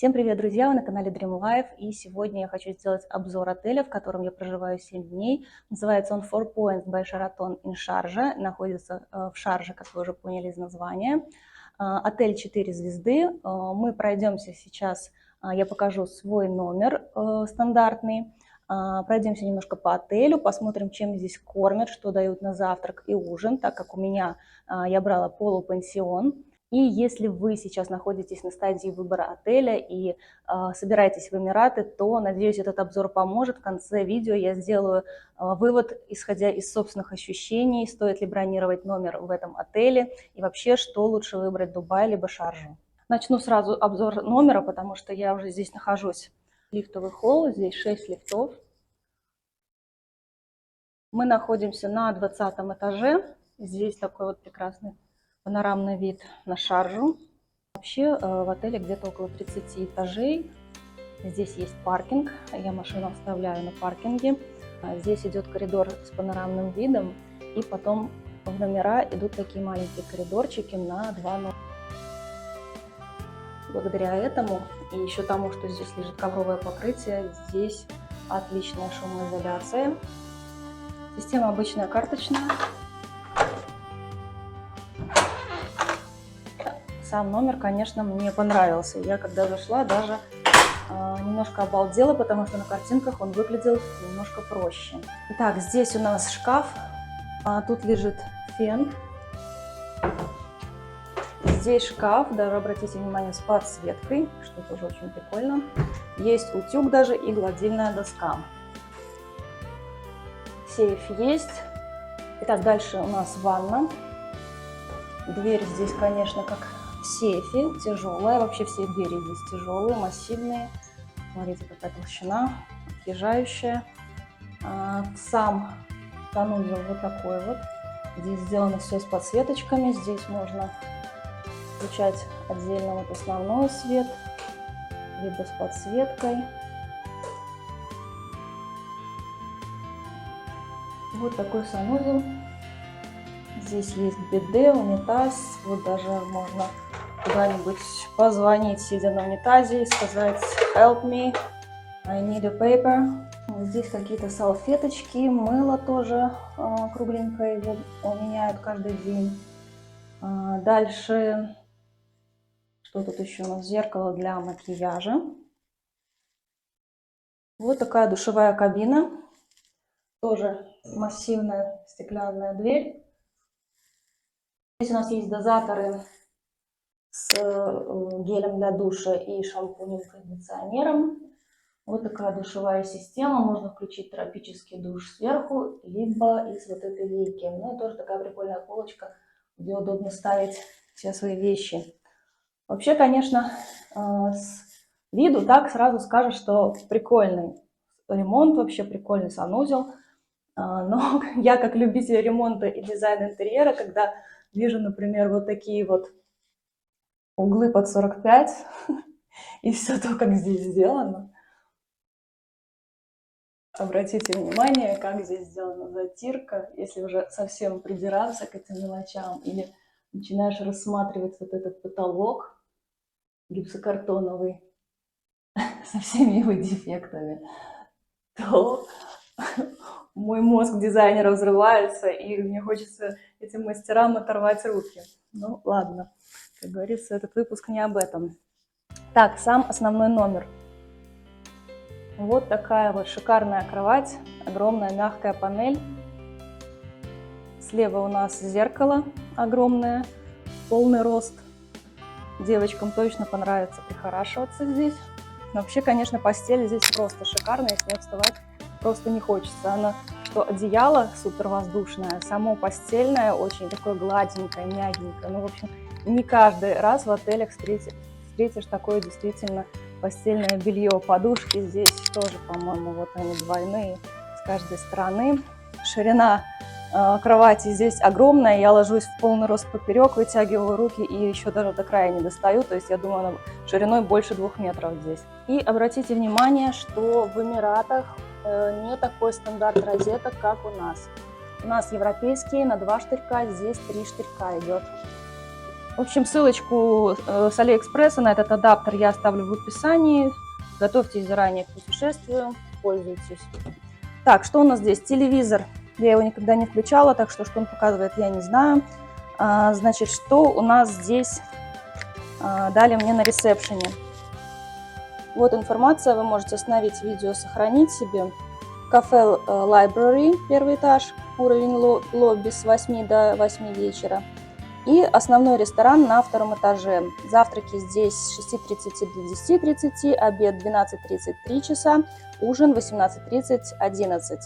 Всем привет, друзья! Вы на канале Dream Life, и сегодня я хочу сделать обзор отеля, в котором я проживаю 7 дней. Называется он Four Points by Sheraton in Sharjah, находится в Шарже, как вы уже поняли из названия. Отель 4 звезды. Мы пройдемся сейчас, я покажу свой номер стандартный. Пройдемся немножко по отелю, посмотрим, чем здесь кормят, что дают на завтрак и ужин, так как у меня я брала полупансион. И если вы сейчас находитесь на стадии выбора отеля и собираетесь в Эмираты, то, надеюсь, этот обзор поможет. В конце видео я сделаю вывод, исходя из собственных ощущений, стоит ли бронировать номер в этом отеле и вообще, что лучше выбрать, Дубай либо Шарджу. Начну сразу обзор номера, потому что я уже здесь нахожусь. Лифтовый холл, здесь 6 лифтов. Мы находимся на 20 этаже. Здесь такой вот прекрасный панорамный вид на Шарджу. Вообще в отеле где-то около 30 этажей. Здесь есть паркинг. Я машину оставляю на паркинге. Здесь идет коридор с панорамным видом. И потом в номера идут такие маленькие коридорчики на 2 номера. Благодаря этому и еще тому, что здесь лежит ковровое покрытие, здесь отличная шумоизоляция. Система обычная карточная. Сам номер, конечно, мне понравился. Я когда зашла, даже немножко обалдела, потому что на картинках он выглядел немножко проще. Итак, здесь у нас шкаф. Тут лежит фен. Здесь шкаф, даже обратите внимание, с подсветкой, что тоже очень прикольно. Есть утюг даже и гладильная доска. Сейф есть. Итак, дальше у нас ванна. Дверь здесь, конечно, как в сейфе, тяжелая. Вообще все двери здесь тяжелые, массивные. Смотрите, какая толщина, отъезжающая. Сам санузел вот такой вот. Здесь сделано все с подсветочками. Здесь можно включать отдельно вот основной свет, либо с подсветкой. Вот такой санузел. Здесь есть биде, унитаз. Вот даже можно куда-нибудь позвонить, сидя на унитазе, и сказать "Help me, I need a paper". Здесь какие-то салфеточки, мыло тоже кругленькое, его меняют каждый день. Дальше, что тут еще у нас? Зеркало для макияжа. Вот такая душевая кабина. Тоже массивная стеклянная дверь. Здесь у нас есть дозаторы с гелем для душа и шампунем-кондиционером. Вот такая душевая система. Можно включить тропический душ сверху, либо из вот этой лейки. Ну и тоже такая прикольная полочка, где удобно ставить все свои вещи. Вообще, конечно, с виду так сразу скажешь, что прикольный ремонт, вообще прикольный санузел. Но я, как любитель ремонта и дизайна интерьера, когда вижу, например, вот такие вот углы под 45 и все то, как здесь сделано. Обратите внимание, как здесь сделана затирка, если уже совсем придираться к этим мелочам, или начинаешь рассматривать вот этот потолок гипсокартоновый со всеми его дефектами, то мой мозг дизайнера взрывается, и мне хочется этим мастерам оторвать руки. Ну, ладно, как говорится, этот выпуск не об этом. Так, сам основной номер. Вот такая вот шикарная кровать, огромная мягкая панель. Слева у нас зеркало огромное, полный рост. Девочкам точно понравится прихорашиваться здесь. Вообще, конечно, постель здесь просто шикарная, с нее вставать просто не хочется. Она, что одеяло супер воздушное, само постельное очень такое гладенькое, мягенькое. Ну, в общем, не каждый раз в отелях встретишь такое действительно постельное белье. Подушки здесь тоже, по-моему, вот они двойные с каждой стороны. Ширина кровати здесь огромная, я ложусь в полный рост поперек, вытягиваю руки и еще даже до края не достаю, то есть я думаю, она шириной больше 2 метров здесь. И обратите внимание, что в Эмиратах не такой стандарт розеток, как у нас. У нас европейские на 2 штырька, здесь 3 штырька идет. В общем, ссылочку с Алиэкспресса на этот адаптер я оставлю в описании. Готовьтесь заранее к путешествию, пользуйтесь. Так, что у нас здесь? Телевизор. Я его никогда не включала, так что он показывает, я не знаю. Значит, что у нас здесь дали мне на ресепшене. Вот информация, вы можете остановить видео, сохранить себе. Кафе Library, первый этаж, уровень лобби с 8 до 8 вечера. И основной ресторан на втором этаже. Завтраки здесь с 6:30 до 10:30, обед 12:30 часа, ужин 18:30-11.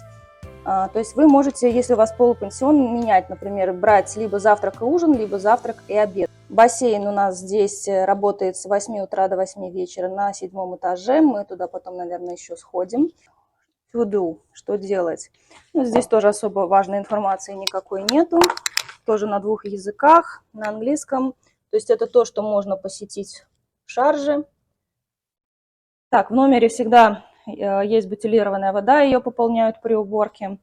То есть вы можете, если у вас полупенсион, менять, например, брать либо завтрак и ужин, либо завтрак и обед. Бассейн у нас здесь работает с 8 утра до 8 вечера на 7 этаже. Мы туда потом, наверное, еще сходим. To do, что делать. Ну, здесь тоже особо важной информации никакой нету. Тоже на 2 языках, на английском. То есть это то, что можно посетить в Шарже. Так, в номере всегда есть бутилированная вода, ее пополняют при уборке.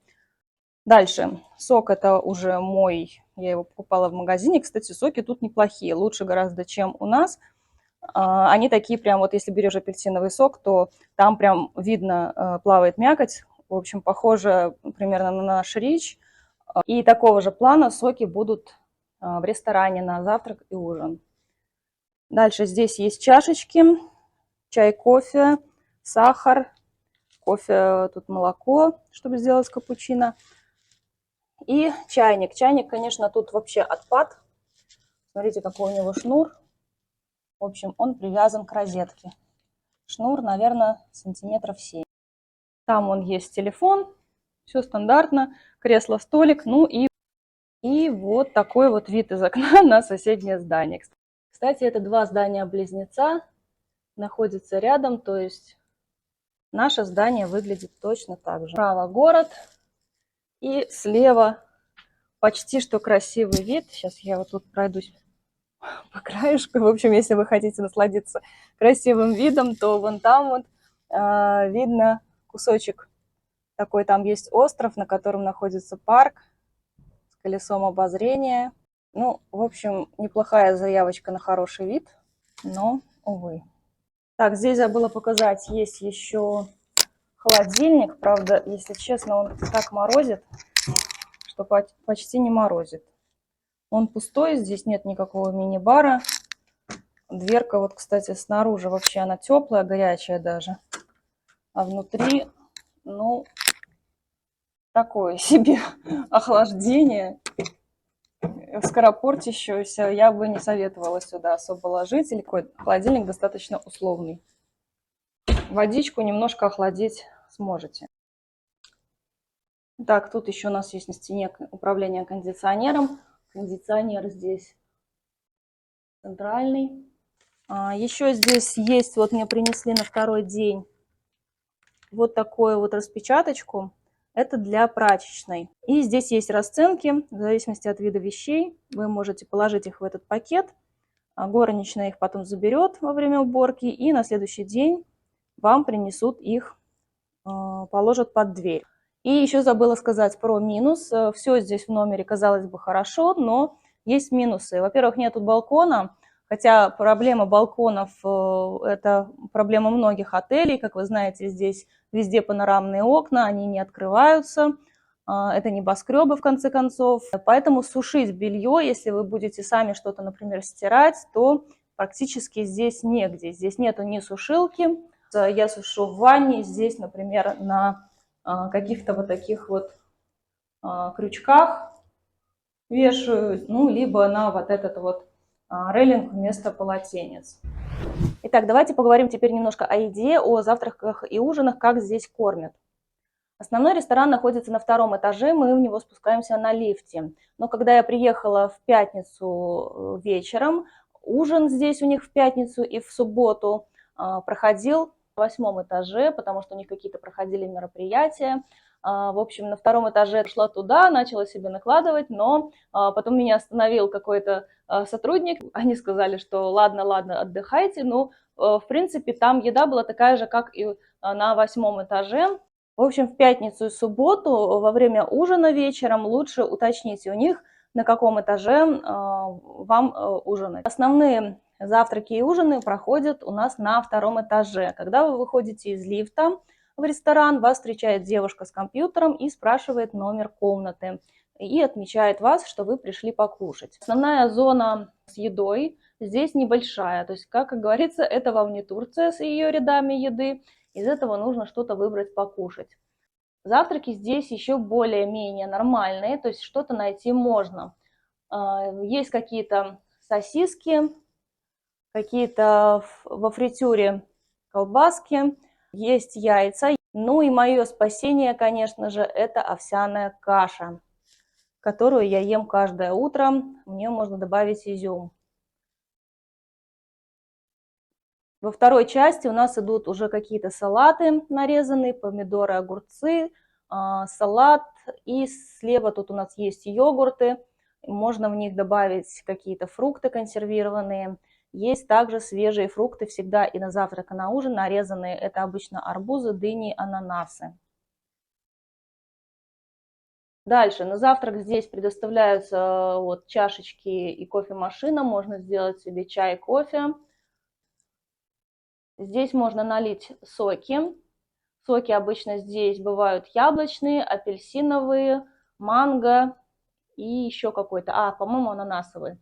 Дальше. Сок это уже мой, я его покупала в магазине. Кстати, соки тут неплохие, лучше гораздо, чем у нас. Они такие прям, вот если берешь апельсиновый сок, то там прям видно плавает мякоть. В общем, похоже примерно на наш Рич. И такого же плана соки будут в ресторане на завтрак и ужин. Дальше здесь есть чашечки, чай, кофе, сахар, кофе, тут молоко, чтобы сделать капучино. И чайник. Чайник, конечно, тут вообще отпад. Смотрите, какой у него шнур. В общем, он привязан к розетке. Шнур, наверное, сантиметров 7. Там он есть телефон, все стандартно, кресло, столик, ну и вот такой вот вид из окна на соседнее здание. Кстати, это 2 здания-близнеца, находятся рядом, то есть наше здание выглядит точно так же. Справа город и слева почти что красивый вид. Сейчас я вот тут пройдусь по краешку. В общем, если вы хотите насладиться красивым видом, то вон там вот видно кусочек такой, там есть остров, на котором находится парк с колесом обозрения. Ну, в общем, неплохая заявочка на хороший вид, но, увы. Так, здесь забыла показать, есть еще холодильник. Правда, если честно, он так морозит, что почти не морозит. Он пустой, здесь нет никакого мини-бара. Дверка вот, кстати, снаружи вообще она теплая, горячая даже. А внутри, ну, такое себе охлаждение. Скоропортящегося я бы не советовала сюда особо ложить. Или какой холодильник достаточно условный. Водичку немножко охладить сможете. Так, тут еще у нас есть на стене управление кондиционером. Кондиционер здесь центральный. Еще здесь есть, вот мне принесли на второй день вот такую вот распечаточку. Это для прачечной. И здесь есть расценки, в зависимости от вида вещей. Вы можете положить их в этот пакет. Горничная их потом заберет во время уборки. И на следующий день вам принесут их, положат под дверь. И еще забыла сказать про минус. Все здесь в номере, казалось бы, хорошо, но есть минусы. Во-первых, нету балкона. Хотя проблема балконов – это проблема многих отелей. Как вы знаете, здесь везде панорамные окна, они не открываются. Это небоскребы, в конце концов. Поэтому сушить белье, если вы будете сами что-то, например, стирать, то практически здесь негде. Здесь нету ни сушилки. Я сушу в ванне. Здесь, например, на каких-то вот таких вот крючках вешаю, ну, либо на вот этот вот рейлинг вместо полотенец. Итак, давайте поговорим теперь немножко о еде, о завтраках и ужинах, как здесь кормят. Основной ресторан находится на втором этаже, мы в него спускаемся на лифте. Но когда я приехала в пятницу вечером, ужин здесь у них в пятницу и в субботу проходил на 8 этаже, потому что у них какие-то проходили мероприятия. В общем, на втором этаже я шла туда, начала себе накладывать, но потом меня остановил какой-то сотрудник. Они сказали, что ладно, отдыхайте. Ну, в принципе, там еда была такая же, как и на 8 этаже. В общем, в пятницу и субботу во время ужина вечером лучше уточните у них, на каком этаже вам ужинать. Основные завтраки и ужины проходят у нас на втором этаже. Когда вы выходите из лифта в ресторан, вас встречает девушка с компьютером и спрашивает номер комнаты. И отмечает вас, что вы пришли покушать. Основная зона с едой здесь небольшая. То есть, как говорится, это вам не Турция с ее рядами еды. Из этого нужно что-то выбрать покушать. Завтраки здесь еще более-менее нормальные. То есть, что-то найти можно. Есть какие-то сосиски, какие-то во фритюре колбаски, есть яйца. Ну и мое спасение, конечно же, это овсяная каша, которую я ем каждое утро. В нее можно добавить изюм. Во второй части у нас идут уже какие-то салаты нарезанные, помидоры, огурцы, салат. И слева тут у нас есть йогурты. Можно в них добавить какие-то фрукты консервированные. Есть также свежие фрукты всегда и на завтрак, и на ужин нарезанные. Это обычно арбузы, дыни, ананасы. Дальше на завтрак здесь предоставляются вот чашечки и кофемашина. Можно сделать себе чай, кофе. Здесь можно налить соки. Соки обычно здесь бывают яблочные, апельсиновые, манго и еще какой-то, по-моему, ананасовый.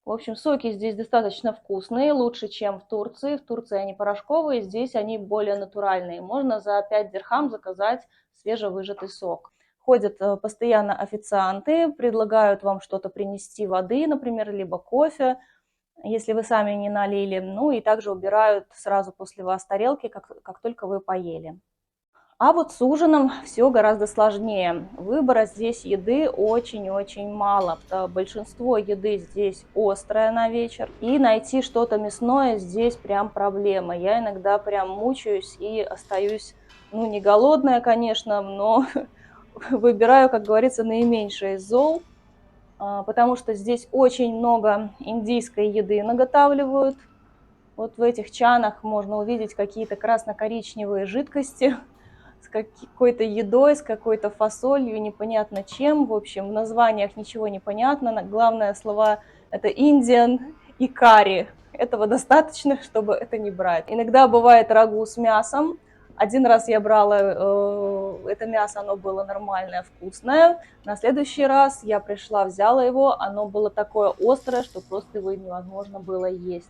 В общем, соки здесь достаточно вкусные, лучше, чем в Турции. В Турции они порошковые, здесь они более натуральные. Можно за 5 дирхам заказать свежевыжатый сок. Ходят постоянно официанты, предлагают вам что-то принести, воды, например, либо кофе, если вы сами не налили. Ну и также убирают сразу после вас тарелки, как только вы поели. А вот с ужином все гораздо сложнее. Выбора здесь еды очень-очень мало. Большинство еды здесь острое на вечер. И найти что-то мясное здесь прям проблема. Я иногда прям мучаюсь и остаюсь, не голодная, конечно, но выбираю, как говорится, наименьшее из зол. Потому что здесь очень много индийской еды наготавливают. Вот в этих чанах можно увидеть какие-то красно-коричневые жидкости с какой-то едой, с какой-то фасолью, непонятно чем. В общем, в названиях ничего не понятно. Главное слова – это Indian и карри. Этого достаточно, чтобы это не брать. Иногда бывает рагу с мясом. Один раз я брала это мясо, оно было нормальное, вкусное. На следующий раз я пришла, взяла его, оно было такое острое, что просто его невозможно было есть.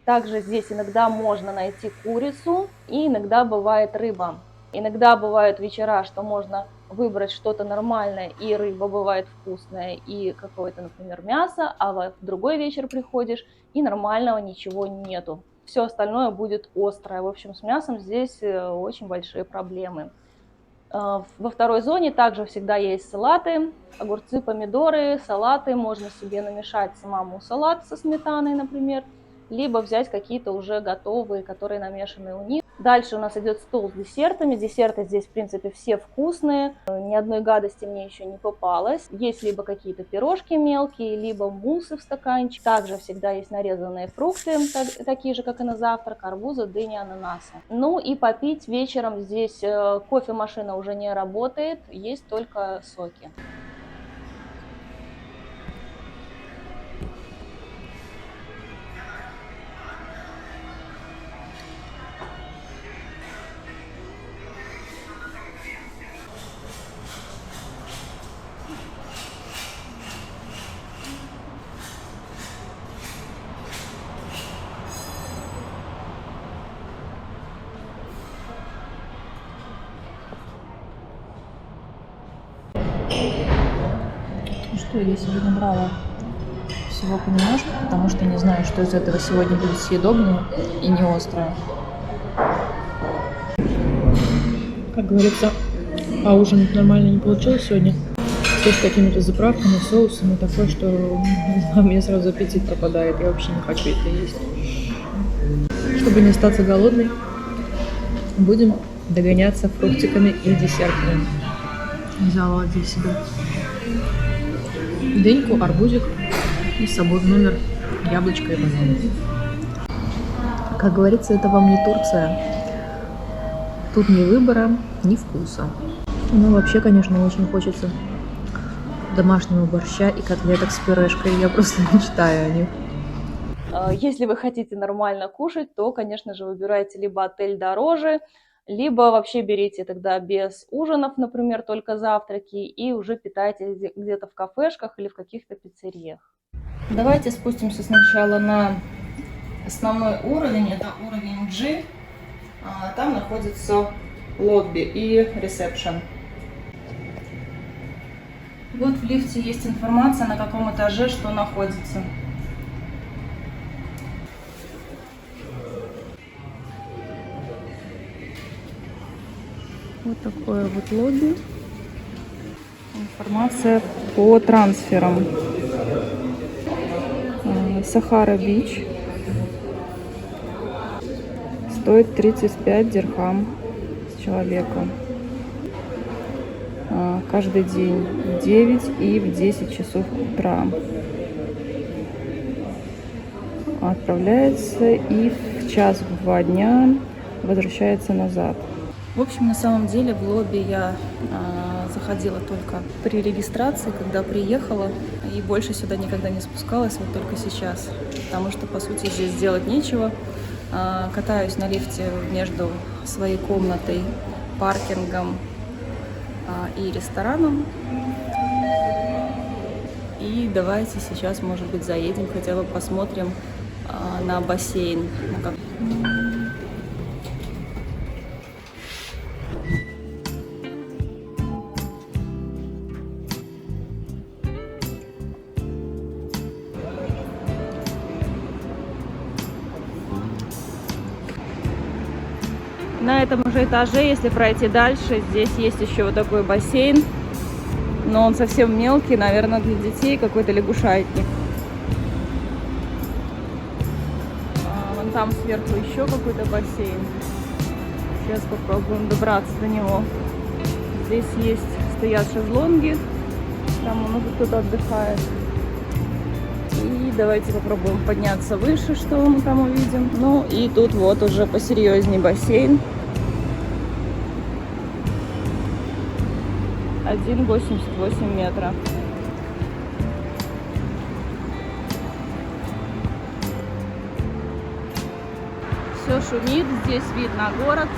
Также здесь иногда можно найти курицу, и иногда бывает рыба. Иногда бывают вечера, что можно выбрать что-то нормальное, и рыба бывает вкусная, и какое-то, например, мясо, а в другой вечер приходишь, и нормального ничего нету. Все остальное будет острое. В общем, с мясом здесь очень большие проблемы. Во второй зоне также всегда есть салаты, огурцы, помидоры, салаты. Можно себе намешать самому салат со сметаной, например, либо взять какие-то уже готовые, которые намешаны у них. Дальше у нас идет стол с десертами. Десерты здесь, в принципе, все вкусные. Ни одной гадости мне еще не попалось. Есть либо какие-то пирожки мелкие, либо муссы в стаканчик. Также всегда есть нарезанные фрукты, такие же, как и на завтрак, арбузы, дыни, ананасы. Ну и попить вечером здесь кофемашина уже не работает, есть только соки. Что я себе набрала всего понемножку, потому что не знаю, что из этого сегодня будет съедобное и не острое. Как говорится, поужинать нормально не получилось сегодня. Все с какими-то заправками, соусами, такое, что у меня сразу аппетит пропадает. Я вообще не хочу это есть. Чтобы не остаться голодной, будем догоняться фруктиками и десертами. Взяла для себя дыньку, арбузик и с собой в номер яблочко и банан. Как говорится, это вам не Турция. Тут ни выбора, ни вкуса. Ну, вообще, конечно, очень хочется домашнего борща и котлеток с пюрешкой. Я просто мечтаю о них. Если вы хотите нормально кушать, то, конечно же, выбирайте либо отель дороже, либо вообще берите тогда без ужинов, например, только завтраки, и уже питайтесь где-то в кафешках или в каких-то пиццериях. Давайте спустимся сначала на основной уровень, это уровень G. Там находится лобби и ресепшн. Вот в лифте есть информация, на каком этаже что находится. Вот такое вот лобби. Информация по трансферам. Сахара-Бич. Стоит 35 дирхам с человека. Каждый день в 9 и в 10 часов утра. Отправляется и в час в 2 дня возвращается назад. В общем, на самом деле в лобби я заходила только при регистрации, когда приехала, и больше сюда никогда не спускалась, вот только сейчас, потому что, по сути, здесь делать нечего. Катаюсь на лифте между своей комнатой, паркингом и рестораном. И давайте сейчас, может быть, заедем, хотя бы посмотрим на бассейн. На этом же этаже, если пройти дальше, здесь есть еще вот такой бассейн, но он совсем мелкий, наверное, для детей, какой-то лягушатник. Вон там сверху еще какой-то бассейн. Сейчас попробуем добраться до него. Здесь стоят шезлонги, там много кто-то отдыхает. И давайте попробуем подняться выше, что мы там увидим. Ну и тут вот уже посерьезнее бассейн. 1,88 метра. Все шумит, здесь видно город.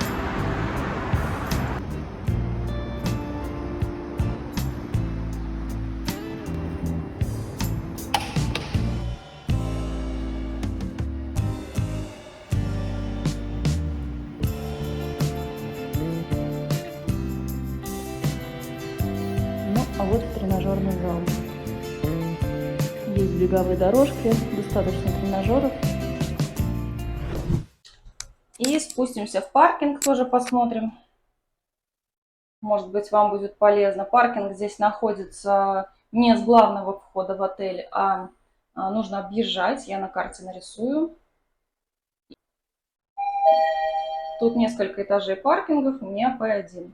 А вот тренажерный зал. Есть беговые дорожки, достаточно тренажеров. И спустимся в паркинг, тоже посмотрим. Может быть, вам будет полезно. Паркинг здесь находится не с главного входа в отель, а нужно объезжать. Я на карте нарисую. Тут несколько этажей паркингов, у меня P1.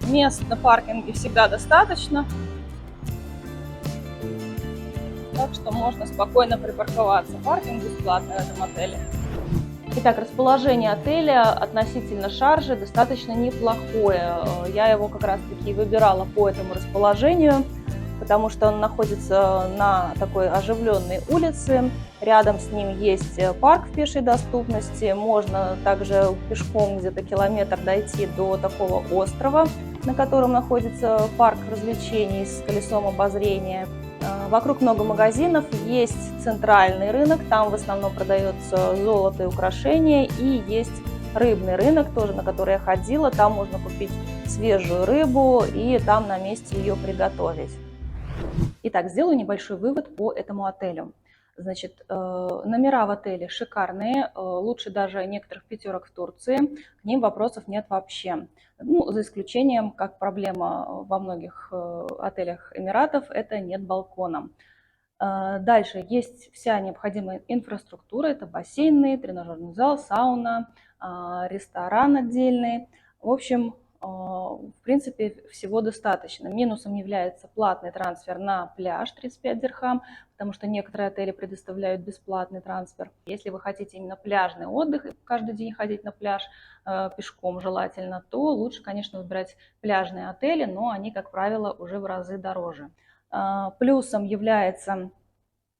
Мест на паркинге всегда достаточно, так что можно спокойно припарковаться. Паркинг бесплатный в этом отеле. Итак, расположение отеля относительно Шарджи достаточно неплохое. Я его как раз таки выбирала по этому расположению, потому что он находится на такой оживленной улице. Рядом с ним есть парк в пешей доступности. Можно также пешком где-то километр дойти до такого острова, на котором находится парк развлечений с колесом обозрения. Вокруг много магазинов, есть центральный рынок, там в основном продается золото и украшения, и есть рыбный рынок, тоже на который я ходила, там можно купить свежую рыбу и там на месте ее приготовить. Итак, сделаю небольшой вывод по этому отелю. Значит, номера в отеле шикарные, лучше даже некоторых пятерок в Турции, к ним вопросов нет вообще. Ну, за исключением, как проблема во многих отелях Эмиратов, это нет балкона. Дальше есть вся необходимая инфраструктура, это бассейны, тренажерный зал, сауна, ресторан отдельный. В общем, в принципе, всего достаточно. Минусом является платный трансфер на пляж 35 дирхам, потому что некоторые отели предоставляют бесплатный трансфер. Если вы хотите именно пляжный отдых и каждый день ходить на пляж пешком желательно, то лучше, конечно, выбирать пляжные отели, но они, как правило, уже в разы дороже. Плюсом является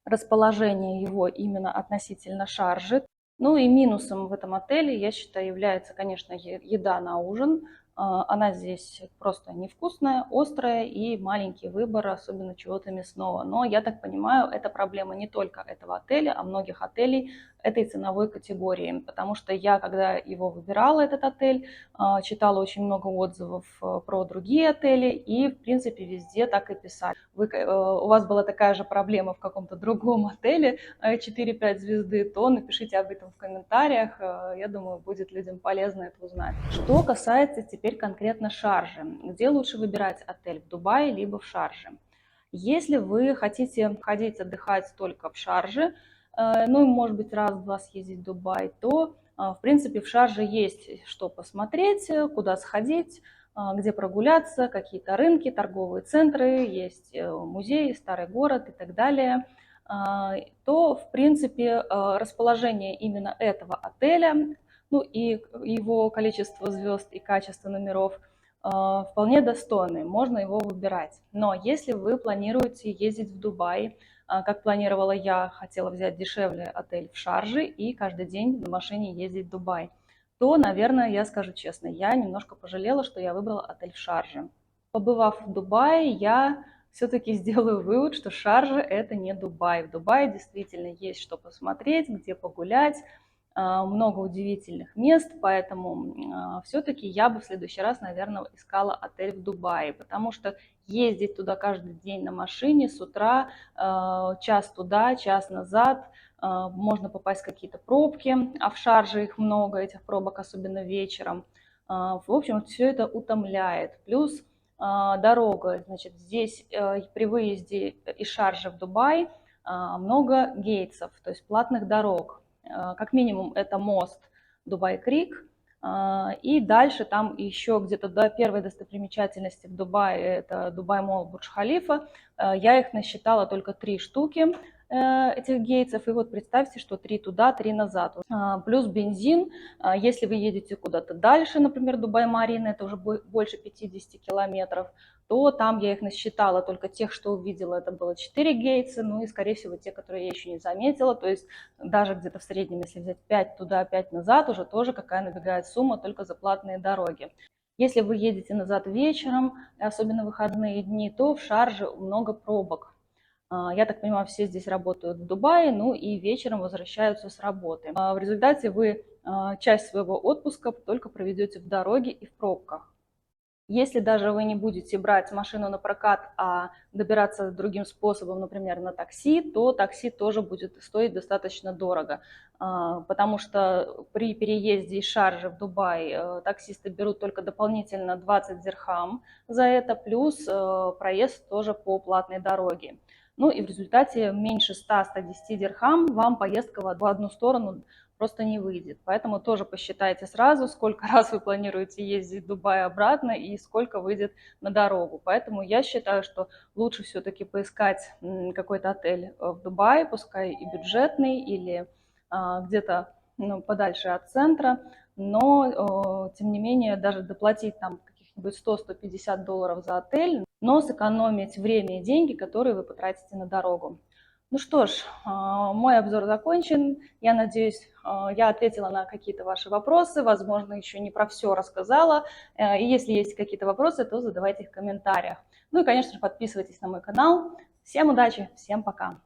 расположение его именно относительно Шаржи. Ну и минусом в этом отеле, я считаю, является, конечно, еда на ужин. Она здесь просто невкусная, острая и маленький выбор, особенно чего-то мясного. Но, я так понимаю, это проблема не только этого отеля, а многих отелей этой ценовой категории. Потому что я, когда его выбирала, этот отель, читала очень много отзывов про другие отели, и, в принципе, везде так и писали. У вас была такая же проблема в каком-то другом отеле 4-5 звезды, то напишите об этом в комментариях. Я думаю, будет людям полезно это узнать. Что касается теперь конкретно Шаржи. Где лучше выбирать отель, в Дубае либо в Шарже? Если вы хотите ходить отдыхать только в Шарже, ну и может быть раз-два съездить в Дубай, то в принципе в Шарже есть что посмотреть, куда сходить, где прогуляться, какие-то рынки, торговые центры, есть музеи, старый город и так далее, то в принципе расположение именно этого отеля, ну и его количество звезд и качество номеров вполне достойные, можно его выбирать. Но если вы планируете ездить в Дубай, как планировала я, хотела взять дешевле отель в Шарже и каждый день на машине ездить в Дубай, то, наверное, я скажу честно, я немножко пожалела, что я выбрала отель в Шарже. Побывав в Дубае, я все-таки сделаю вывод, что Шаржа – это не Дубай. В Дубае действительно есть что посмотреть, где погулять, много удивительных мест, поэтому все-таки я бы в следующий раз, наверное, искала отель в Дубае, потому что ездить туда каждый день на машине с утра, час туда, час назад, можно попасть в какие-то пробки, а в Шарже их много, этих пробок, особенно вечером. В общем, все это утомляет. Плюс дорога, значит, здесь при выезде из Шаржи в Дубай много гейтсов, то есть платных дорог. Как минимум это мост Дубай-Крик, и дальше там еще где-то до первой достопримечательности в Дубае, это Дубай-Молл Бурдж-Халифа, я их насчитала только 3 штуки этих гейтсов, и вот представьте, что 3 туда, 3 назад. Плюс бензин, если вы едете куда-то дальше, например, Дубай-Марина, это уже больше 50 километров, то там я их насчитала, только тех, что увидела, это было 4 гейтса, ну и, скорее всего, те, которые я еще не заметила, то есть даже где-то в среднем, если взять 5 туда, 5 назад, уже тоже какая набегает сумма только за платные дороги. Если вы едете назад вечером, особенно в выходные дни, то в Шарже много пробок. Я так понимаю, все здесь работают в Дубае, ну и вечером возвращаются с работы. В результате вы часть своего отпуска только проведете в дороге и в пробках. Если даже вы не будете брать машину на прокат, а добираться другим способом, например, на такси, то такси тоже будет стоить достаточно дорого, потому что при переезде из Шаржи в Дубай таксисты берут только дополнительно 20 дирхам за это, плюс проезд тоже по платной дороге. Ну и в результате меньше 100-110 дирхам вам поездка в одну сторону просто не выйдет. Поэтому тоже посчитайте сразу, сколько раз вы планируете ездить в Дубай обратно и сколько выйдет на дорогу. Поэтому я считаю, что лучше все-таки поискать какой-то отель в Дубае, пускай и бюджетный, или где-то подальше от центра, но тем не менее даже доплатить там каких-нибудь $100-150 за отель, но сэкономить время и деньги, которые вы потратите на дорогу. Ну что ж, мой обзор закончен. Я надеюсь, я ответила на какие-то ваши вопросы. Возможно, еще не про все рассказала. И если есть какие-то вопросы, то задавайте их в комментариях. Ну и, конечно же, подписывайтесь на мой канал. Всем удачи, всем пока!